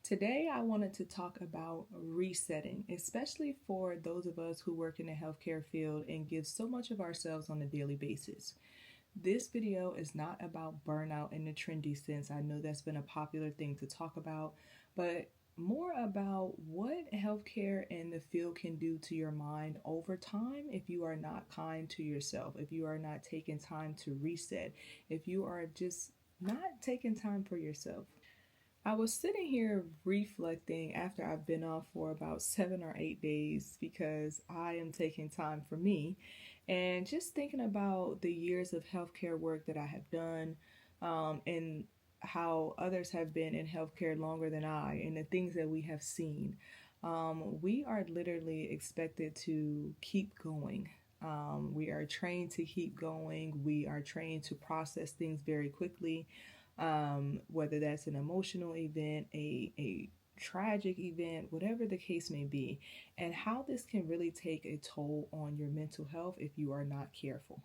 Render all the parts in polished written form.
Today, I wanted to talk about resetting, especially for those of us who work in the healthcare field and give so much of ourselves on a daily basis. This video is not about burnout in the trendy sense. I know that's been a popular thing to talk about, but more about what healthcare and the field can do to your mind over time if you are not kind to yourself, if you are not taking time to reset, if you are just not taking time for yourself. I was sitting here reflecting after I've been off for about 7 or 8 days because I am taking time for me and just thinking about the years of healthcare work that I have done and how others have been in healthcare longer than I and the things that we have seen. We are literally expected to keep going. We are trained to keep going. We are trained to process things very quickly, whether that's an emotional event, a tragic event, whatever the case may be, and how this can really take a toll on your mental health if you are not careful.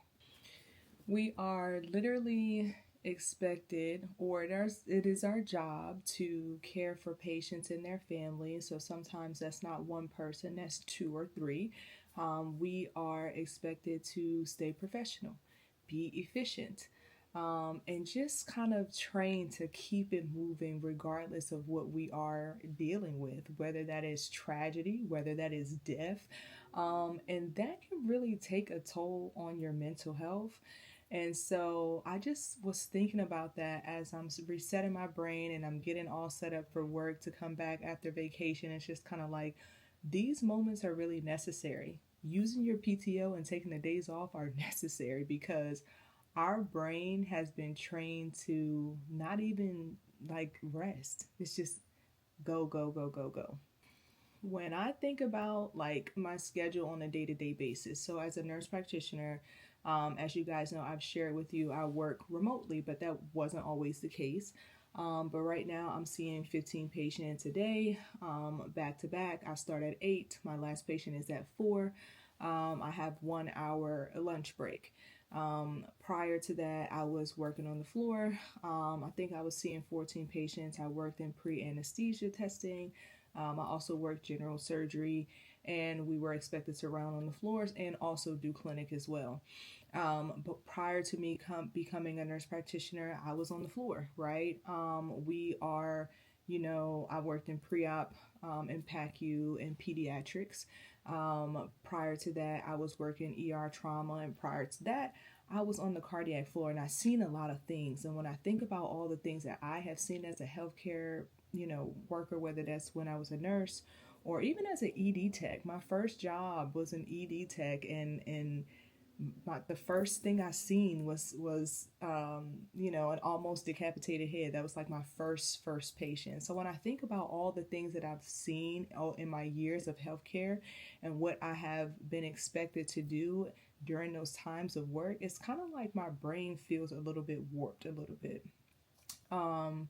We are literally expected, or it is our job to care for patients and their families. So sometimes that's not one person, that's two or three. We are expected to stay professional, be efficient, and just kind of train to keep it moving regardless of what we are dealing with, whether that is tragedy, whether that is death. And that can really take a toll on your mental health. And so I just was thinking about that as I'm resetting my brain and I'm getting all set up for work to come back after vacation. It's just kind of like these moments are really necessary. Using your PTO and taking the days off are necessary because our brain has been trained to not even like rest. It's just go, go, go, go, go. When I think about like my schedule on a day-to-day basis, so as a nurse practitioner, as you guys know, I've shared with you, I work remotely, but that wasn't always the case. But right now, I'm seeing 15 patients a day, back to back. I start at 8. My last patient is at 4. I have 1 hour lunch break. Prior to that, I was working on the floor. I think I was seeing 14 patients. I worked in pre-anesthesia testing. I also worked general surgery, and we were expected to round on the floors and also do clinic as well. But prior to me becoming a nurse practitioner, I was on the floor, right? I worked in pre-op, and PACU and pediatrics. Prior to that, I was working ER trauma, and prior to that, I was on the cardiac floor, and I've seen a lot of things. And when I think about all the things that I have seen as a healthcare, worker, whether that's when I was a nurse or even as an ED tech, my first job was an ED tech, and the first thing I seen was an almost decapitated head. That was like my first patient. So when I think about all the things that I've seen in my years of healthcare and what I have been expected to do during those times of work, it's kind of like my brain feels a little bit warped a little bit. Um,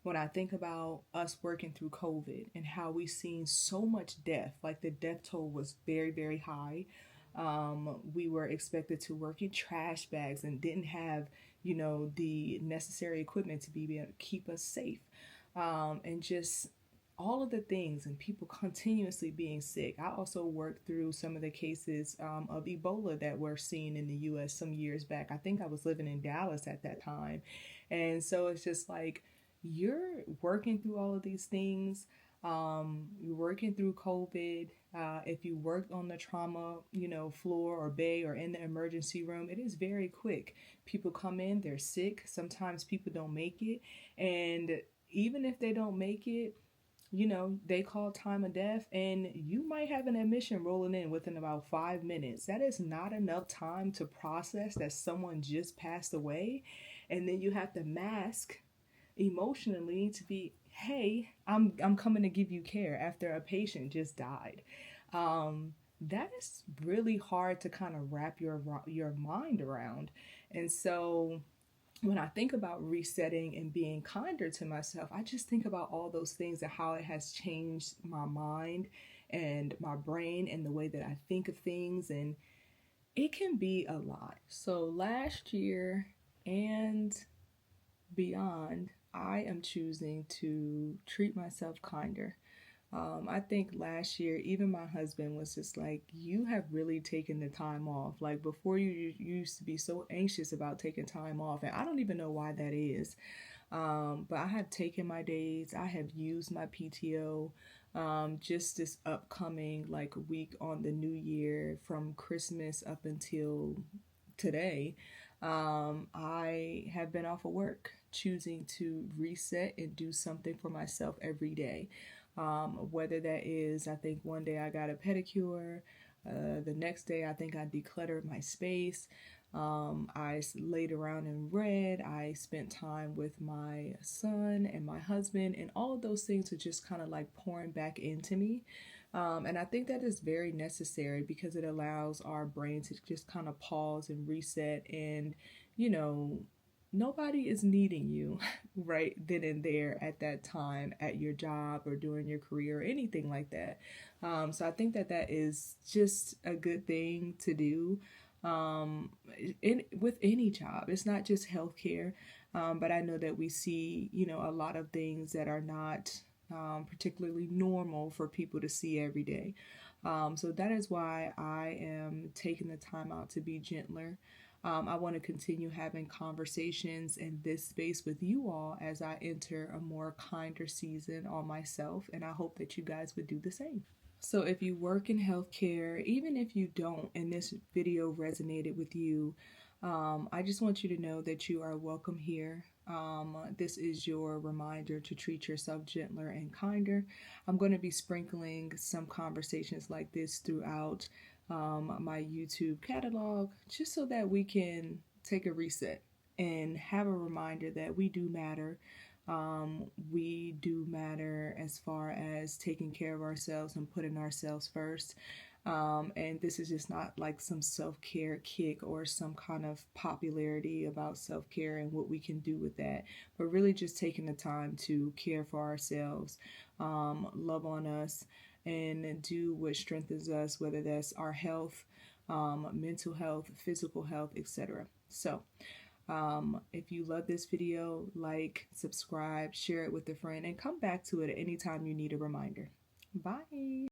when I think about us working through COVID and how we've seen so much death, like the death toll was very, very high. We were expected to work in trash bags and didn't have, the necessary equipment to be able to keep us safe. And just all of the things and people continuously being sick. I also worked through some of the cases of Ebola that were seen in the US some years back. I think I was living in Dallas at that time. And so it's just like you're working through all of these things. You're working through COVID. If you worked on the trauma, floor or bay or in the emergency room, it is very quick. People come in, they're sick. Sometimes people don't make it. And even if they don't make it, they call time of death, and you might have an admission rolling in within about 5 minutes. That is not enough time to process that someone just passed away. And then you have to mask emotionally to be, hey, I'm coming to give you care after a patient just died. That is really hard to kind of wrap your mind around. And so when I think about resetting and being kinder to myself, I just think about all those things and how it has changed my mind and my brain and the way that I think of things. And it can be a lot. So last year and beyond, I am choosing to treat myself kinder. I think last year, even my husband was just like, you have really taken the time off. Like before, you used to be so anxious about taking time off, and I don't even know why that is. But I have taken my days, I have used my PTO. Just this upcoming like week on the new year from Christmas up until today, I have been off of work, choosing to reset and do something for myself every day. Whether that is, I think one day I got a pedicure, the next day I think I decluttered my space. I laid around and read. I spent time with my son and my husband, and all of those things are just kind of like pouring back into me. And I think that is very necessary because it allows our brain to just kind of pause and reset. And, you know, nobody is needing you right then and there at that time at your job or during your career or anything like that. So I think that that is just a good thing to do with any job. It's not just healthcare, but I know that we see, a lot of things that are not particularly normal for people to see every day. So that is why I am taking the time out to be gentler. I want to continue having conversations in this space with you all as I enter a more kinder season on myself, and I hope that you guys would do the same. So if you work in healthcare, even if you don't, and this video resonated with you, I just want you to know that you are welcome here. This is your reminder to treat yourself gentler and kinder. I'm going to be sprinkling some conversations like this throughout my YouTube catalog, just so that we can take a reset and have a reminder that we do matter. We do matter as far as taking care of ourselves and putting ourselves first. And this is just not like some self-care kick or some kind of popularity about self-care and what we can do with that, but really just taking the time to care for ourselves, love on us, and do what strengthens us, whether that's our health, mental health, physical health, etc. So if you love this video, like, subscribe, share it with a friend, and come back to it at any time you need a reminder. Bye.